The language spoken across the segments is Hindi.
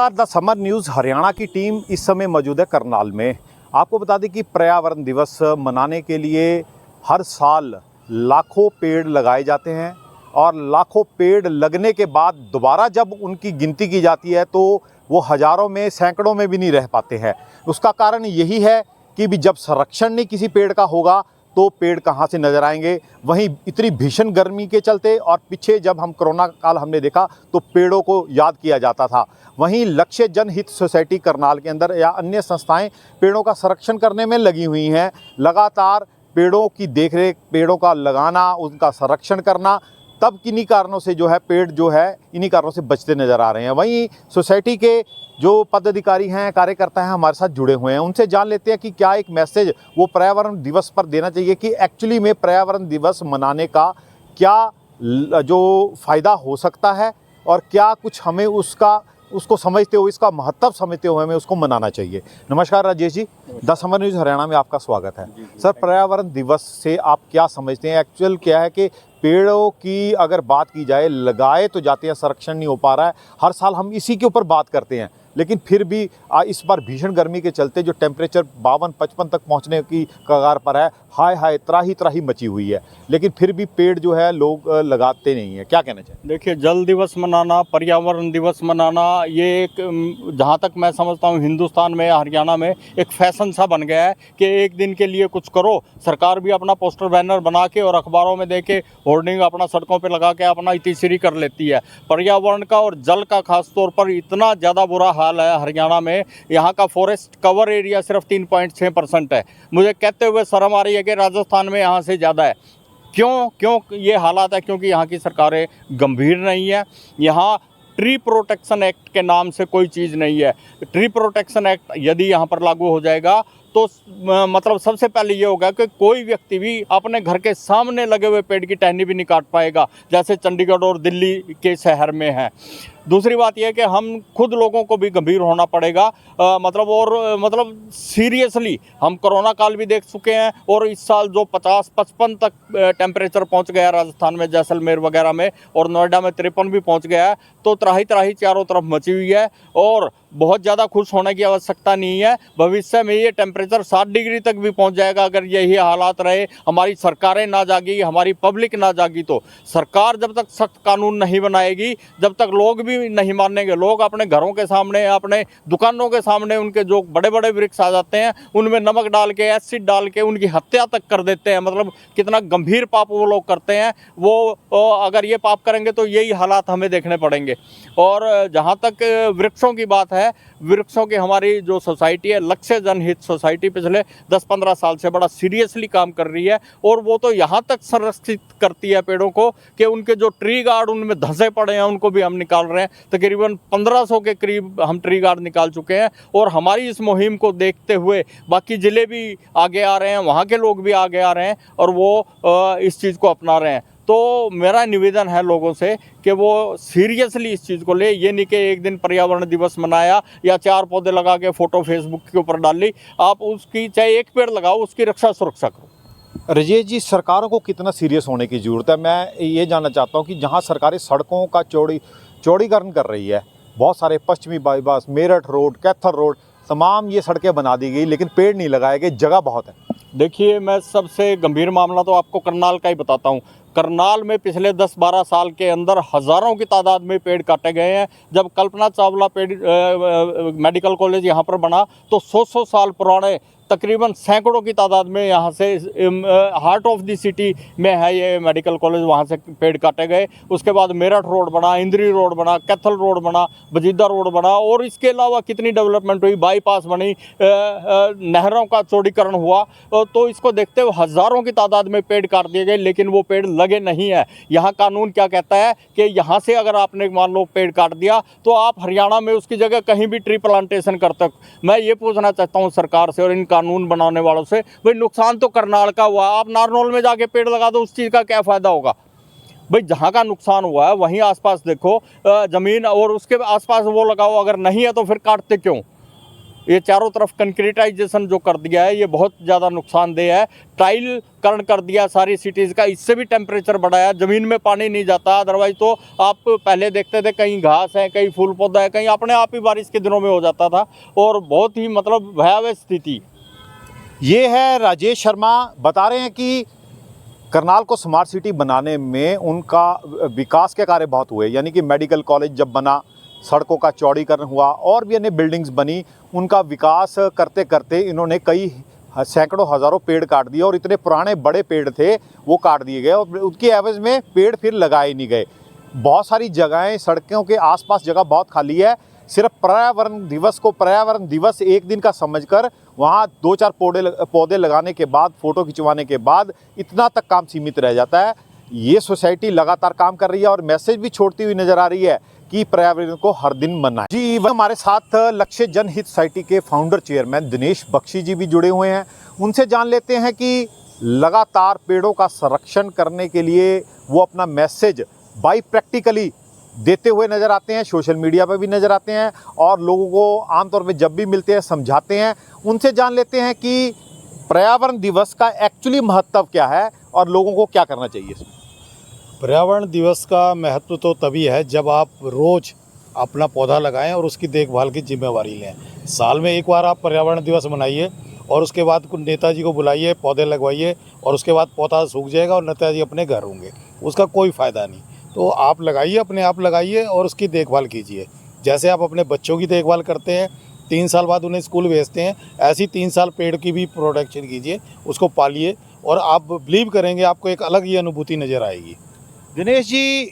नमस्कार, द समर न्यूज़ हरियाणा की टीम इस समय मौजूद है करनाल में। आपको बता दें कि पर्यावरण दिवस मनाने के लिए हर साल लाखों पेड़ लगाए जाते हैं और लाखों पेड़ लगने के बाद दोबारा जब उनकी गिनती की जाती है तो वो हज़ारों में सैकड़ों में भी नहीं रह पाते हैं। उसका कारण यही है कि भी जब संरक्षण नहीं किसी पेड़ का होगा तो पेड़ कहाँ से नज़र आएंगे। वहीं इतनी भीषण गर्मी के चलते और पीछे जब हम कोरोना काल हमने देखा तो पेड़ों को याद किया जाता था। वहीं लक्ष्य जनहित सोसाइटी करनाल के अंदर या अन्य संस्थाएं पेड़ों का संरक्षण करने में लगी हुई हैं। लगातार पेड़ों की देखरेख, पेड़ों का लगाना, उनका संरक्षण करना, तब किन्हीं कारणों से जो है पेड़ जो है इन्हीं कारणों से बचते नज़र आ रहे हैं। वहीं सोसाइटी के जो पदाधिकारी हैं, कार्यकर्ता हैं, हमारे साथ जुड़े हुए हैं। उनसे जान लेते हैं कि क्या एक मैसेज वो पर्यावरण दिवस पर देना चाहिए कि एक्चुअली में पर्यावरण दिवस मनाने का क्या जो फ़ायदा हो सकता है और क्या कुछ हमें उसको समझते हुए, इसका महत्व समझते हुए हमें उसको मनाना चाहिए। नमस्कार राजेश जी, द समर न्यूज़ हरियाणा में आपका स्वागत है। सर, पर्यावरण दिवस से आप क्या समझते हैं? एक्चुअल क्या है कि पेड़ों की अगर बात की जाए, लगाए तो जाते हैं, संरक्षण नहीं हो पा रहा है। हर साल हम इसी के ऊपर बात करते हैं, लेकिन फिर भी इस बार भीषण गर्मी के चलते जो टेम्परेचर 52-55 तक पहुंचने की कगार पर है, हाय हाय त्राही त्राही मची हुई है, लेकिन फिर भी पेड़ जो है लोग लगाते नहीं हैं। क्या कहना चाहिए? देखिए, जल दिवस मनाना, पर्यावरण दिवस मनाना, ये एक जहाँ तक मैं समझता हूँ हिंदुस्तान में, हरियाणा में एक फैशन सा बन गया है कि एक दिन के लिए कुछ करो। सरकार भी अपना पोस्टर बैनर बना के और अखबारों में दे के होर्डिंग अपना सड़कों पे लगा के अपना इतिश्री कर लेती है। पर्यावरण का और जल का खास तौर पर इतना ज़्यादा बुरा हाल है हरियाणा में। यहाँ का फॉरेस्ट कवर एरिया सिर्फ 3.6% है। मुझे कहते हुए शर्म आ रही है कि राजस्थान में यहाँ से ज़्यादा है। क्यों ये हालात है? क्योंकि यहाँ की सरकारें गंभीर नहीं है। यहाँ ट्री प्रोटेक्शन एक्ट के नाम से कोई चीज़ नहीं है। ट्री प्रोटेक्शन एक्ट यदि यहाँ पर लागू हो जाएगा तो मतलब सबसे पहले ये होगा कि कोई व्यक्ति भी अपने घर के सामने लगे हुए पेड़ की टहनी भी नहीं काट पाएगा, जैसे चंडीगढ़ और दिल्ली के शहर में है। दूसरी बात यह है कि हम खुद लोगों को भी गंभीर होना पड़ेगा। मतलब सीरियसली हम कोरोना काल भी देख चुके हैं और इस साल जो 50-55 तक टेम्परेचर पहुंच गया राजस्थान में, जैसलमेर वगैरह में, और नोएडा में 53 भी पहुंच गया है। तो त्राही त्राही चारों तरफ मची हुई है और बहुत ज़्यादा खुश होने की आवश्यकता नहीं है। भविष्य में ये टेम्परेचर 60 डिग्री तक भी पहुंच जाएगा अगर यही हालात रहे। हमारी सरकारें ना जागी, हमारी पब्लिक ना जागी तो। सरकार जब तक सख्त कानून नहीं बनाएगी, जब तक लोग भी नहीं मानेंगे। लोग अपने घरों के सामने, अपने दुकानों के सामने उनके जो बड़े बड़े वृक्ष आ जाते हैं उनमें नमक डाल के, एसिड डाल के उनकी हत्या तक कर देते हैं। मतलब कितना गंभीर पाप वो लोग करते हैं। वो अगर ये पाप करेंगे तो यही हालात हमें देखने पड़ेंगे। और जहाँ तक वृक्षों की बात है, वृक्षों की हमारी जो सोसाइटी है, लक्ष्य जनहित सोसाइटी, पिछले 10-15 साल से बड़ा सीरियसली काम कर रही है। और वो तो यहाँ तक संरक्षित करती है पेड़ों को कि उनके जो ट्री गार्ड उनमें धंसे पड़े हैं उनको भी हम निकाल रहे हैं। तकरीबन 1500 के करीब हम ट्री गार्ड निकाल चुके हैं। और हमारी इस मुहिम को देखते हुए बाकी ज़िले भी आगे आ रहे हैं, वहाँ के लोग भी आगे आ रहे हैं और वो इस चीज़ को अपना रहे हैं। तो मेरा निवेदन है लोगों से कि वो सीरियसली इस चीज़ को ले। ये नहीं कि एक दिन पर्यावरण दिवस मनाया या 4 पौधे लगा के फ़ोटो फेसबुक के ऊपर डाल ली। आप उसकी चाहे एक पेड़ लगाओ, उसकी रक्षा सुरक्षा करो। राजेश जी, सरकारों को कितना सीरियस होने की ज़रूरत है? मैं ये जानना चाहता हूँ कि जहाँ सरकारें सड़कों का चौड़ीकरण कर रही है, बहुत सारे पश्चिमी bypass, Meerut road, Kaithal road, तमाम ये सड़कें बना दी गई, लेकिन पेड़ नहीं लगाए गए, जगह बहुत है। देखिए, मैं सबसे गंभीर मामला तो आपको करनाल का ही बताता हूँ। करनाल में पिछले 10-12 साल के अंदर हज़ारों की तादाद में पेड़ काटे गए हैं। जब कल्पना चावला मेडिकल कॉलेज यहाँ पर बना तो 100 साल पुराने तकरीबन सैकड़ों की तादाद में यहाँ से हार्ट ऑफ द सिटी में है ये मेडिकल कॉलेज, वहाँ से पेड़ काटे गए। उसके बाद मेरठ रोड बना, इंद्री रोड बना, कैथल रोड बना, बजीदा रोड बना, और इसके अलावा कितनी डेवलपमेंट हुई, बाईपास बनी, नहरों का चौड़ीकरण हुआ। तो इसको देखते हुए हज़ारों की तादाद में पेड़ काट दिए गए, लेकिन वो पेड़ लगे नहीं है। यहाँ कानून क्या कहता है कि यहाँ से अगर आपने मान लो पेड़ काट दिया तो आप हरियाणा में उसकी जगह कहीं भी ट्री प्लांटेशन कर सकते। मैं ये पूछना चाहता हूँ सरकार से और इन कानून बनाने वालों से, भाई नुकसान तो करनाल का हुआ, आप नारनौल में जाके पेड़ लगा दो, उस चीज़ का क्या फ़ायदा होगा? भाई जहाँ का नुकसान हुआ है वहीं आसपास देखो ज़मीन और उसके आसपास वो लगाओ। अगर नहीं है तो फिर काटते क्यों? ये चारों तरफ कंक्रीटाइजेशन जो कर दिया है ये बहुत ज़्यादा नुकसानदेह है। टाइल करण कर दिया सारी सिटीज़ का, इससे भी टेम्परेचर बढ़ाया, ज़मीन में पानी नहीं जाता। अदरवाइज़ तो आप पहले देखते थे कहीं घास है, कहीं फूल पौधा है, कहीं अपने आप ही बारिश के दिनों में हो जाता था और बहुत ही मतलब भयावह स्थिति। ये है राजेश शर्मा, बता रहे हैं कि करनाल को स्मार्ट सिटी बनाने में उनका विकास के कार्य बहुत हुए, यानी कि मेडिकल कॉलेज जब बना, सड़कों का चौड़ीकरण हुआ और भी अन्य बिल्डिंग्स बनी, उनका विकास करते करते इन्होंने कई सैकड़ों हज़ारों पेड़ काट दिए और इतने पुराने बड़े पेड़ थे वो काट दिए गए और उसके एवज में पेड़ फिर लगाए नहीं गए। बहुत सारी जगहें, सड़कों के आसपास जगह बहुत खाली है। सिर्फ पर्यावरण दिवस को पर्यावरण दिवस एक दिन का समझकर वहाँ 2-4 पौधे लगाने के बाद, फ़ोटो खिंचवाने के बाद इतना तक काम सीमित रह जाता है। ये सोसाइटी लगातार काम कर रही है और मैसेज भी छोड़ती हुई नज़र आ रही है कि पर्यावरण को हर दिन मनाएं। जी, हमारे साथ लक्ष्य जनहित सोसाइटी के फाउंडर चेयरमैन दिनेश बख्शी जी भी जुड़े हुए हैं। उनसे जान लेते हैं कि लगातार पेड़ों का संरक्षण करने के लिए वो अपना मैसेज बाई प्रैक्टिकली देते हुए नज़र आते हैं, सोशल मीडिया पर भी नज़र आते हैं और लोगों को आमतौर पर जब भी मिलते हैं समझाते हैं। उनसे जान लेते हैं कि पर्यावरण दिवस का एक्चुअली महत्व क्या है और लोगों को क्या करना चाहिए इसमें। पर्यावरण दिवस का महत्व तो तभी है जब आप रोज़ अपना पौधा लगाएं और उसकी देखभाल की जिम्मेवारी लें। साल में एक बार आप पर्यावरण दिवस मनाइए और उसके बाद नेताजी को बुलाइए, पौधे लगवाइए और उसके बाद पौधा सूख जाएगा और नेताजी अपने घर होंगे, उसका कोई फ़ायदा नहीं। तो आप लगाइए, अपने आप लगाइए और उसकी देखभाल कीजिए। जैसे आप अपने बच्चों की देखभाल करते हैं, 3 साल बाद उन्हें स्कूल भेजते हैं, ऐसी 3 साल पेड़ की भी प्रोटेक्शन कीजिए, उसको पालिए और आप बिलीव करेंगे आपको एक अलग ही अनुभूति नज़र आएगी। दिनेश जी,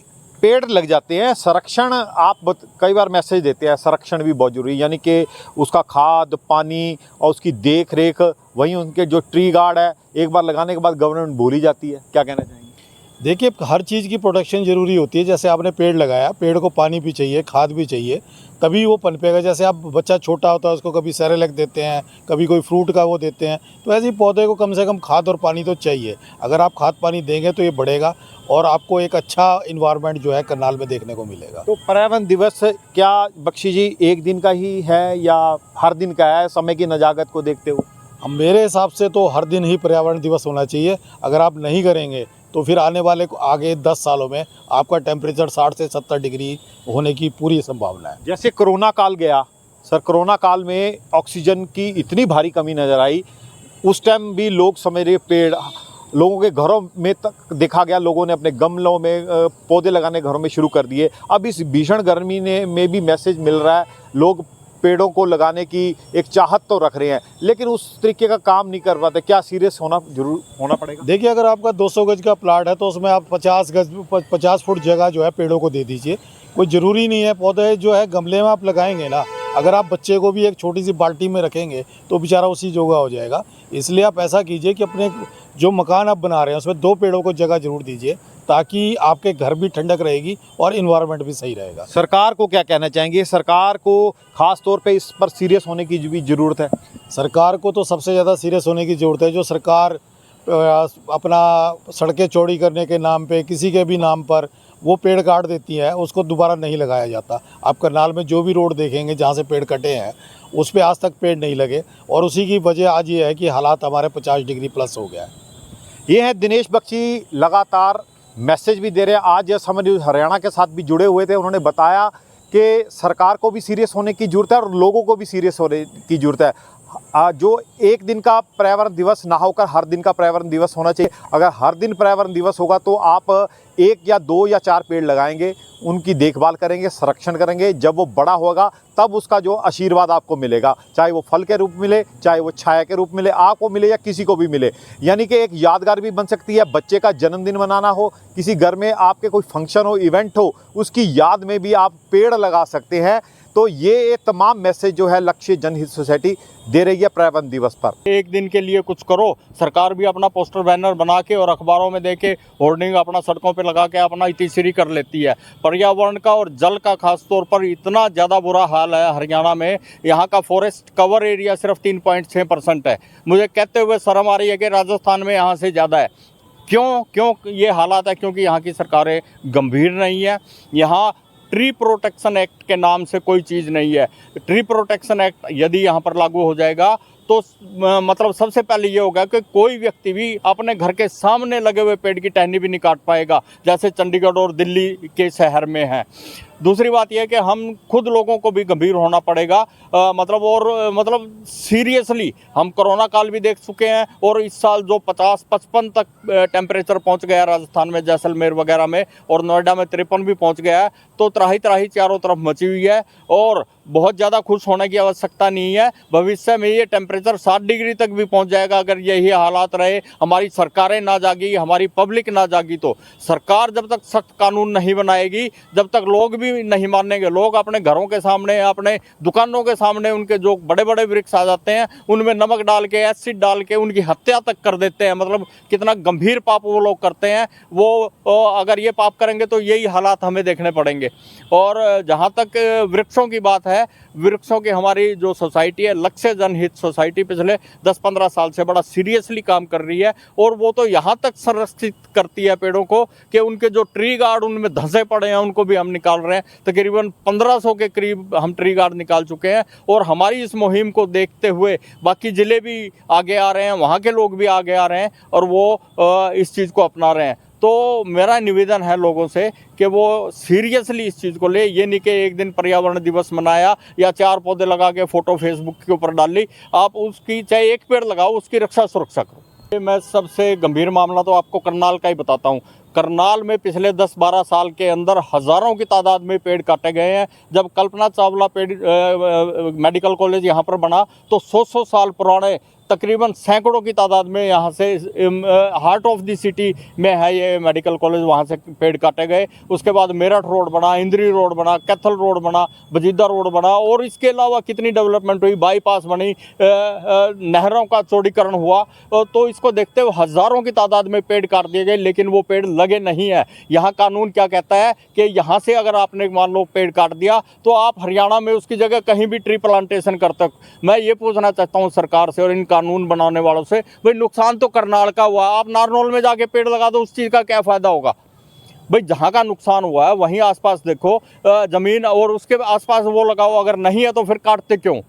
पेड़ लग जाते हैं, संरक्षण आप कई बार मैसेज देते हैं, संरक्षण भी बहुत जरूरी है, यानी कि उसका खाद पानी और उसकी देख रेख, वहीं उनके जो ट्री गार्ड है एक बार लगाने के बाद गवर्नमेंट भूल ही जाती है, क्या कहना चाहेंगे। देखिए, हर चीज़ की प्रोटेक्शन ज़रूरी होती है। जैसे आपने पेड़ लगाया, पेड़ को पानी भी चाहिए, खाद भी चाहिए, तभी वो पनपेगा। जैसे आप बच्चा छोटा होता है उसको कभी सेरेलैक देते हैं, कभी कोई फ्रूट का वो देते हैं, तो ऐसे ही पौधे को कम से कम खाद और पानी तो चाहिए। अगर आप खाद पानी देंगे तो ये बढ़ेगा और आपको एक अच्छा इन्वायरमेंट जो है करनाल में देखने को मिलेगा। तो पर्यावरण दिवस क्या बख्शी जी एक दिन का ही है या हर दिन का है, समय की नज़ाकत को देखते हुए। हम मेरे हिसाब से तो हर दिन ही पर्यावरण दिवस होना चाहिए। अगर आप नहीं करेंगे तो फिर आने वाले आगे 10 सालों में आपका टेम्परेचर 60 से 70 डिग्री होने की पूरी संभावना है। जैसे कोरोना काल गया सर, कोरोना काल में ऑक्सीजन की इतनी भारी कमी नज़र आई, उस टाइम भी लोग समझ रहे पेड़ लोगों के घरों में तक देखा गया, लोगों ने अपने गमलों में पौधे लगाने घरों में शुरू कर दिए। अब इस भीषण गर्मी में भी मैसेज मिल रहा है, लोग पेड़ों को लगाने की एक चाहत तो रख रहे हैं लेकिन उस तरीके का काम नहीं कर पाते। क्या सीरियस जरूर होना पड़ेगा। देखिए, अगर आपका 200 गज का प्लाट है तो उसमें आप 50 फुट जगह जो है पेड़ों को दे दीजिए। कोई ज़रूरी नहीं है पौधे जो है गमले में आप लगाएंगे ना, अगर आप बच्चे को भी एक छोटी सी बाल्टी में रखेंगे तो बेचारा उसी जगह हो जाएगा। इसलिए आप ऐसा कीजिए कि अपने जो मकान आप बना रहे हैं उसमें 2 पेड़ों को जगह जरूर दीजिए, ताकि आपके घर भी ठंडक रहेगी और इन्वायरमेंट भी सही रहेगा। सरकार को क्या कहना चाहेंगे, सरकार को खास तौर पे इस पर सीरियस होने की भी ज़रूरत है। सरकार को तो सबसे ज़्यादा सीरियस होने की ज़रूरत है। जो सरकार अपना सड़कें चौड़ी करने के नाम पे, किसी के भी नाम पर वो पेड़ काट देती है, उसको दोबारा नहीं लगाया जाता। आप करनाल में जो भी रोड देखेंगे जहाँ से पेड़ कटे हैं उस पर आज तक पेड़ नहीं लगे और उसी की वजह आज ये है कि हालात हमारे 50 डिग्री प्लस हो गया है। ये है दिनेश बख्शी, लगातार मैसेज भी दे रहे हैं। आज समर न्यूज़ हरियाणा के साथ भी जुड़े हुए थे, उन्होंने बताया कि सरकार को भी सीरियस होने की ज़रूरत है और लोगों को भी सीरियस होने की ज़रूरत है। जो एक दिन का पर्यावरण दिवस ना होकर हर दिन का पर्यावरण दिवस होना चाहिए। अगर हर दिन पर्यावरण दिवस होगा तो आप 1 या 2 या 4 पेड़ लगाएंगे, उनकी देखभाल करेंगे, संरक्षण करेंगे, जब वो बड़ा होगा तब उसका जो आशीर्वाद आपको मिलेगा, चाहे वो फल के रूप मिले, चाहे वो छाया के रूप मिले, आपको मिले या किसी को भी मिले, यानी कि एक यादगार भी बन सकती है। बच्चे का जन्मदिन मनाना हो, किसी घर में आपके कोई फंक्शन हो, इवेंट हो, उसकी याद में भी आप पेड़ लगा सकते हैं। तो ये तमाम मैसेज जो है लक्ष्य जनहित सोसाइटी दे रही है पर्यावरण दिवस पर। एक दिन के लिए कुछ करो, सरकार भी अपना पोस्टर बैनर बना के और अखबारों में दे के होर्डिंग अपना सड़कों पे लगा के अपना इतिश्री कर लेती है। पर्यावरण का और जल का खास तौर पर इतना ज़्यादा बुरा हाल है हरियाणा में। यहाँ का फॉरेस्ट कवर एरिया सिर्फ 3.6% है। मुझे कहते हुए शर्म आ रही है कि राजस्थान में यहाँ से ज़्यादा है। क्यों ये हालात है? क्योंकि यहाँ की सरकारें गंभीर नहीं है। यहाँ ट्री प्रोटेक्शन एक्ट के नाम से कोई चीज़ नहीं है। ट्री प्रोटेक्शन एक्ट यदि यहाँ पर लागू हो जाएगा तो मतलब सबसे पहले ये होगा कि कोई व्यक्ति भी अपने घर के सामने लगे हुए पेड़ की टहनी भी नहीं काट पाएगा, जैसे चंडीगढ़ और दिल्ली के शहर में है। दूसरी बात यह है कि हम खुद लोगों को भी गंभीर होना पड़ेगा, मतलब सीरियसली हम कोरोना काल भी देख चुके हैं, और इस साल जो 50-55 तक टेम्परेचर पहुंच गया राजस्थान में, जैसलमेर वगैरह में, और नोएडा में 53 भी पहुंच गया है। तो त्राही त्राही चारों तरफ मची हुई है और बहुत ज़्यादा खुश होने की आवश्यकता नहीं है। भविष्य में ये टेम्परेचर 60 डिग्री तक भी पहुंच जाएगा अगर यही हालात रहे, हमारी सरकारें ना जागी, हमारी पब्लिक ना जागी। तो सरकार जब तक सख्त कानून नहीं बनाएगी, जब तक लोग भी नहीं मानेंगे, लोग अपने घरों के सामने, अपने दुकानों के सामने उनके जो बड़े बड़े वृक्ष आ जाते हैं उनमें नमक डाल के, एसिड डाल के उनकी हत्या तक कर देते हैं। मतलब कितना गंभीर पाप वो लोग करते हैं। वो अगर ये पाप करेंगे तो यही हालात हमें देखने पड़ेंगे। और जहाँ तक वृक्षों की बात है, वृक्षों की हमारी जो सोसाइटी है, लक्ष्य जनहित सोसाइटी, पिछले 10-15 साल से बड़ा सीरियसली काम कर रही है। और वो तो यहाँ तक संरक्षित करती है पेड़ों को कि उनके जो ट्री गार्ड उनमें धंसे पड़े हैं उनको भी हम निकाल रहे हैं। तकरीबन 1500 के करीब हम ट्री गार्ड निकाल चुके हैं। और हमारी इस मुहिम को देखते हुए बाकी ज़िले भी आगे आ रहे हैं, वहाँ के लोग भी आगे आ रहे हैं और वो इस चीज़ को अपना रहे हैं। तो मेरा निवेदन है लोगों से कि वो सीरियसली इस चीज़ को ले। ये नहीं कि एक दिन पर्यावरण दिवस मनाया या 4 पौधे लगा के फ़ोटो फेसबुक के ऊपर डाल ली। आप उसकी चाहे एक पेड़ लगाओ, उसकी रक्षा सुरक्षा करो। मैं सबसे गंभीर मामला तो आपको करनाल का ही बताता हूँ। करनाल में पिछले 10-12 साल के अंदर हज़ारों की तादाद में पेड़ काटे गए हैं। जब कल्पना चावला मेडिकल कॉलेज यहाँ पर बना तो 100 साल पुराने तकरीबन सैकड़ों की तादाद में यहाँ से हार्ट ऑफ द सिटी में है ये मेडिकल कॉलेज, वहाँ से पेड़ काटे गए। उसके बाद मेरठ रोड बना, इंद्री रोड बना, कैथल रोड बना, बजीदा रोड बना, और इसके अलावा कितनी डेवलपमेंट हुई, बाईपास बनी, नहरों का चौड़ीकरण हुआ। तो इसको देखते हुए हज़ारों की तादाद में पेड़ काट दिए गए, लेकिन वो पेड़ लगे नहीं है। यहाँ कानून क्या कहता है कि यहाँ से अगर आपने मान लो पेड़ काट दिया तो आप हरियाणा में उसकी जगह कहीं भी ट्री प्लांटेशन करते हो। मैं ये पूछना चाहता हूँ सरकार से और इन कानून बनाने वालों से, भाई नुकसान तो करनाल का हुआ, आप नारनौल में जाके पेड़ लगा दो, उस चीज़ का क्या फ़ायदा होगा? भाई जहाँ का नुकसान हुआ है वहीं आसपास देखो ज़मीन, और उसके आसपास वो लगाओ। अगर नहीं है तो फिर काटते क्यों?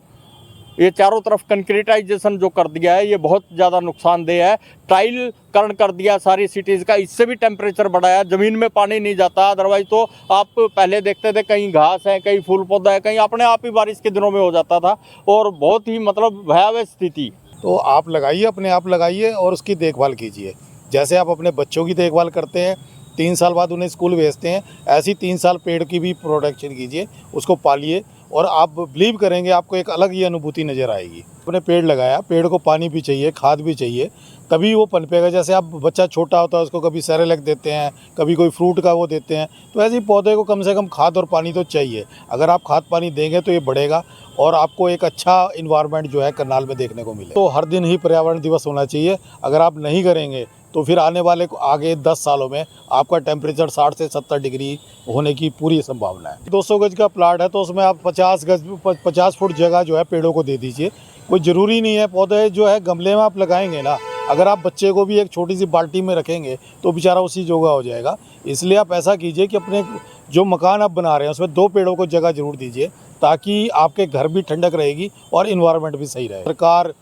ये चारों तरफ कंक्रीटाइजेशन जो कर दिया है ये बहुत ज़्यादा नुकसानदेह है। टाइलकरण कर दिया सारी सिटीज़ का, इससे भी टेम्परेचर बढ़ाया, ज़मीन में पानी नहीं जाता। अदरवाइज़ तो आप पहले देखते थे कहीं घास है, कहीं फूल पौधा है, कहीं अपने आप ही बारिश के दिनों में हो जाता था, और बहुत ही मतलब भयावह स्थिति। तो आप लगाइए, अपने आप लगाइए और उसकी देखभाल कीजिए। जैसे आप अपने बच्चों की देखभाल करते हैं, 3 साल बाद उन्हें स्कूल भेजते हैं, ऐसी 3 साल पेड़ की भी प्रोटेक्शन कीजिए, उसको पालिए, और आप बिलीव करेंगे आपको एक अलग ही अनुभूति नज़र आएगी। अपने पेड़ लगाया, पेड़ को पानी भी चाहिए, खाद भी चाहिए, तभी वो पनपेगा। जैसे आप बच्चा छोटा होता है उसको कभी सेरेलैक देते हैं, कभी कोई फ्रूट का वो देते हैं, तो ऐसे ही पौधे को कम से कम खाद और पानी तो चाहिए। अगर आप खाद पानी देंगे तो ये बढ़ेगा और आपको एक अच्छा इन्वायरमेंट जो है करनाल में देखने को मिले। तो हर दिन ही पर्यावरण दिवस होना चाहिए। अगर आप नहीं करेंगे तो फिर आने वाले आगे 10 सालों में आपका टेम्परेचर 60 से 70 डिग्री होने की पूरी संभावना है। 200 गज का प्लाट है तो उसमें आप 50 फुट जगह जो है पेड़ों को दे दीजिए। कोई ज़रूरी नहीं है, पौधे जो है गमले में आप लगाएंगे ना, अगर आप बच्चे को भी एक छोटी सी बाल्टी में रखेंगे तो बेचारा उसी जगह हो जाएगा। इसलिए आप ऐसा कीजिए कि अपने जो मकान आप बना रहे हैं उसमें 2 पेड़ों को जगह ज़रूर दीजिए, ताकि आपके घर भी ठंडक रहेगी और इन्वायरमेंट भी सही रहेगा। सरकार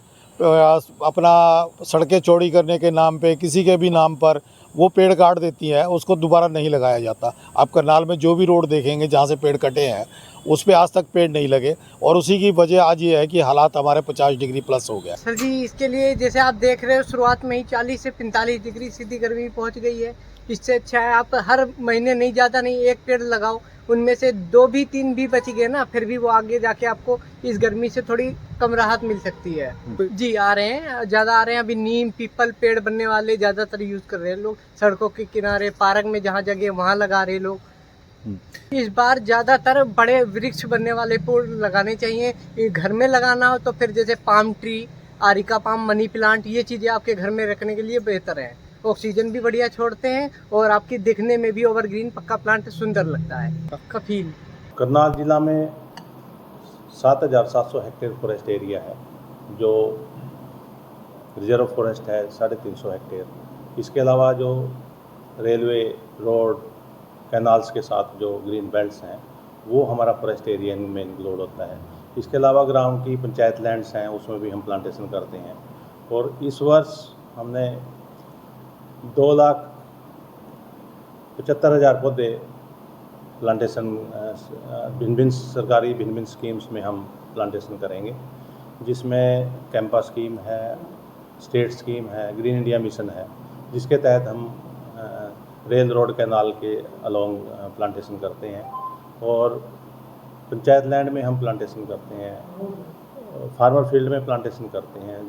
अपना सड़कें चौड़ी करने के नाम पे, किसी के भी नाम पर वो पेड़ काट देती है, उसको दोबारा नहीं लगाया जाता। आप करनाल में जो भी रोड देखेंगे जहाँ से पेड़ कटे हैं उस पे आज तक पेड़ नहीं लगे, और उसी की वजह आज ये है कि हालात हमारे 50 डिग्री प्लस हो गया। सर जी, इसके लिए जैसे आप देख रहे हो शुरुआत में ही 40 से 45 डिग्री सीधी गर्मी पहुंच गई है। इससे अच्छा है आप हर महीने नहीं, ज़्यादा नहीं, 1 पेड़ लगाओ, उनमें से 2 भी 3 भी बच गए ना, फिर भी वो आगे जाके आपको इस गर्मी से थोड़ी कम राहत मिल सकती है। जी आ रहे हैं, ज़्यादा आ रहे हैं। अभी नीम पीपल पेड़ बनने वाले ज़्यादातर यूज़ कर रहे हैं लोग, सड़कों के किनारे, पार्क में जहाँ जगह वहाँ लगा रहे लोग। इस बार ज़्यादातर बड़े वृक्ष बनने वाले पेड़ लगाने चाहिए। घर में लगाना हो तो फिर जैसे palm tree, areca palm, money plant, ये चीज़ें आपके घर में रखने के लिए बेहतर है। ऑक्सीजन भी बढ़िया छोड़ते हैं और आपकी दिखने में भी ओवरग्रीन पक्का प्लांट सुंदर लगता है। कफील करनाल जिला में 7,700 हेक्टेयर फॉरेस्ट एरिया है, जो रिजर्व फॉरेस्ट है 350 हेक्टेयर। इसके अलावा जो रेलवे, रोड, कैनाल्स के साथ जो ग्रीन बेल्ट्स हैं वो हमारा फॉरेस्ट एरिया में इंक्लूड होता है। इसके अलावा ग्राम की पंचायत लैंड्स हैं उसमें भी हम प्लांटेशन करते हैं। और इस वर्ष हमने 2,75,000 पौधे प्लांटेशन भिन्न भिन्न सरकारी भिन्न भिन्न स्कीम्स में हम प्लांटेशन करेंगे, जिसमें कैंपा स्कीम है, स्टेट स्कीम है, ग्रीन इंडिया मिशन है, जिसके तहत हम रेल रोड कैनाल के अलोंग प्लांटेशन करते हैं। और पंचायत लैंड में हम प्लांटेशन करते हैं, फार्मर फील्ड में प्लांटेशन करते हैं,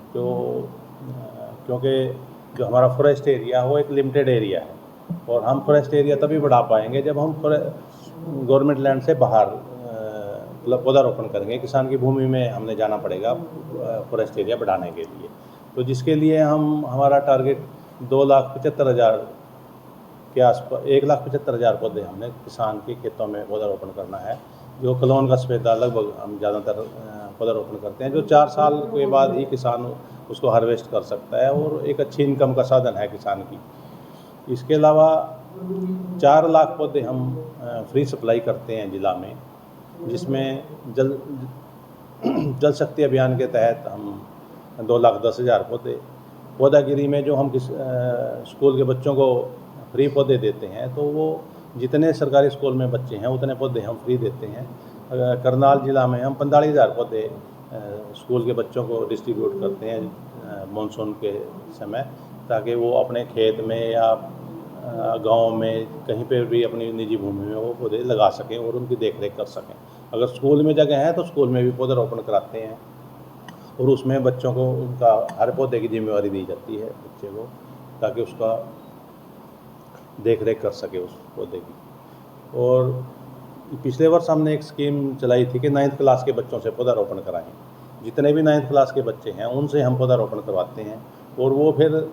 क्योंकि जो हमारा फॉरेस्ट एरिया वो एक लिमिटेड एरिया है और हम फॉरेस्ट एरिया तभी बढ़ा पाएंगे जब हम गवर्नमेंट लैंड से बाहर पौधारोपण करेंगे। किसान की भूमि में हमने जाना पड़ेगा फॉरेस्ट एरिया बढ़ाने के लिए। तो जिसके लिए हमारा टारगेट 2,75,000 के आसपास 1,75,000 पौधे हमने किसान के खेतों में पौधारोपण करना है। जो कलोन का सफेदा लगभग हम ज़्यादातर पौधारोपण करते हैं, जो 4 साल के बाद ही किसान उसको हार्वेस्ट कर सकता है और एक अच्छी इनकम का साधन है किसान की। इसके अलावा 4 लाख पौधे हम फ्री सप्लाई करते हैं ज़िला में, जिसमें जल शक्ति अभियान के तहत हम 2,10,000 पौधे, पौधागिरी में जो हम स्कूल के बच्चों को फ्री पौधे देते हैं, तो वो जितने सरकारी स्कूल में बच्चे हैं उतने पौधे हम फ्री देते हैं। करनाल ज़िला में हम 45,000 पौधे स्कूल के बच्चों को डिस्ट्रीब्यूट करते हैं मानसून के समय, ताकि वो अपने खेत में या गांव में कहीं पे भी अपनी निजी भूमि में वो पौधे लगा सकें और उनकी देखरेख कर सकें। अगर स्कूल में जगह है तो स्कूल में भी पौधारोपण कराते हैं और उसमें बच्चों को उनका हर पौधे की जिम्मेवारी दी जाती है बच्चे को, ताकि उसका देख रेख कर सके उस पौधे की। और पिछले वर्ष हमने एक स्कीम चलाई थी कि 9th क्लास के बच्चों से पौधारोपण कराएं। जितने भी 9th क्लास के बच्चे हैं उनसे हम पौधारोपण करवाते हैं और वो फिर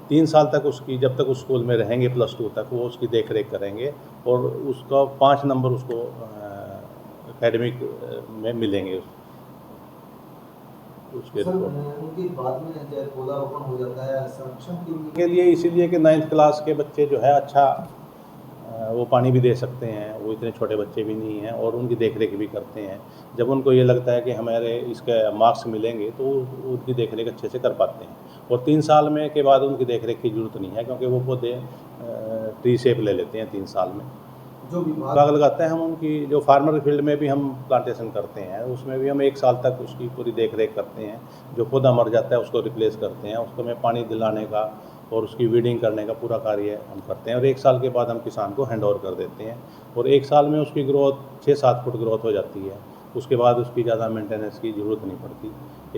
3 साल तक उसकी, जब तक उस स्कूल में रहेंगे +2 तक, वो उसकी देख रेख करेंगे और उसका 5 नंबर उसको एकेडमिक में मिलेंगे उसके उनकी बाद में जब पौधारोपण हो जाता है संरक्षण के लिए, इसीलिए कि 9th क्लास के बच्चे जो है अच्छा वो पानी भी दे सकते हैं, वो इतने छोटे बच्चे भी नहीं हैं और उनकी देख रेख भी करते हैं। जब उनको ये लगता है कि हमारे इसके मार्क्स मिलेंगे तो उनकी देख रेख अच्छे से कर पाते हैं। और 3 साल में के बाद उनकी देख रेख की जरूरत नहीं है, क्योंकि वो पौधे ट्री शेप ले लेते हैं 3 साल में। जो विभाग लगाते हैं हम उनकी, जो फार्मर फील्ड में भी हम प्लांटेशन करते हैं उसमें भी हम 1 साल तक उसकी पूरी देख रेख करते हैं। जो पौधा मर जाता है उसको रिप्लेस करते हैं, उसको में पानी दिलाने का और उसकी वीडिंग करने का पूरा कार्य हम करते हैं। और 1 साल के बाद हम किसान को हैंड ओवर कर देते हैं और 1 साल में उसकी ग्रोथ 6-7 फुट ग्रोथ हो जाती है। उसके बाद उसकी ज़्यादा मेंटेनेंस की ज़रूरत नहीं पड़ती।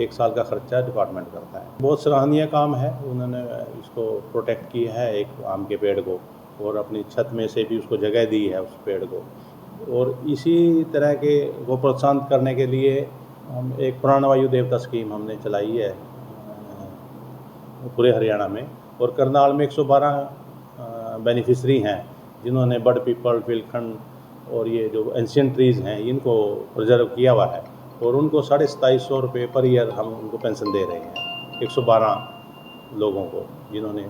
1 साल का खर्चा डिपार्टमेंट करता है। बहुत सराहनीय काम है, उन्होंने इसको प्रोटेक्ट किया है एक आम के पेड़ को और अपनी छत में से भी उसको जगह दी है उस पेड़ को। और इसी तरह के को प्रोत्साहन करने के लिए हम एक पुराना वायु देवता स्कीम हमने चलाई है पूरे हरियाणा में। और करनाल में 112 बेनिफिशरी हैं जिन्होंने बड़ पीपल, फिलखंड और ये जो एंशियंट ट्रीज़ हैं इनको प्रिजर्व किया हुआ है और उनको 2750 रुपये पर ईयर हम उनको पेंशन दे रहे हैं। 112 लोगों को जिन्होंने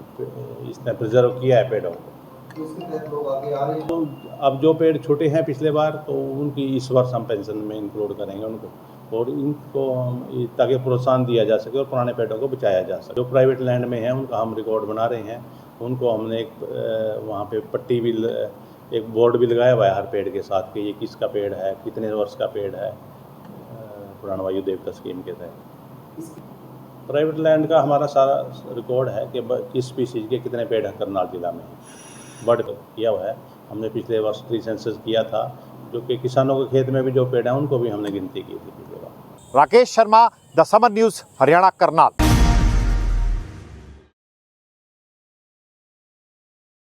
इसने प्रिजर्व किया है पेड़ों को। इसके तहत लोग आगे आ रहे हैं। तो अब जो पेड़ छूटे हैं पिछले बार, तो उनकी इस वर्ष हम पेंशन में इंक्लूड करेंगे उनको और इनको हम ताकि प्रोत्साहन दिया जा सके और पुराने पेड़ों को बचाया जा सके। जो प्राइवेट लैंड में हैं उनका हम रिकॉर्ड बना रहे हैं। उनको हमने एक वहाँ पे पट्टी भी, एक बोर्ड भी लगाया हुआ है हर पेड़ के साथ कि ये किसका पेड़ है, कितने वर्ष का पेड़ है, पुराना वायु देवता स्कीम के तहत। प्राइवेट लैंड का हमारा सारा रिकॉर्ड है कि किस स्पीसीज के कितने पेड़ हैं करनाल जिला में। बर्ड किया हुआ है हमने, पिछले वर्ष ट्री सेंसस किया था, जो कि किसानों के खेत में भी जो पेड़ हैं उनको भी हमने गिनती की थी पिछले बार। Rakesh Sharma, the Samar news, Haryana, Karnal.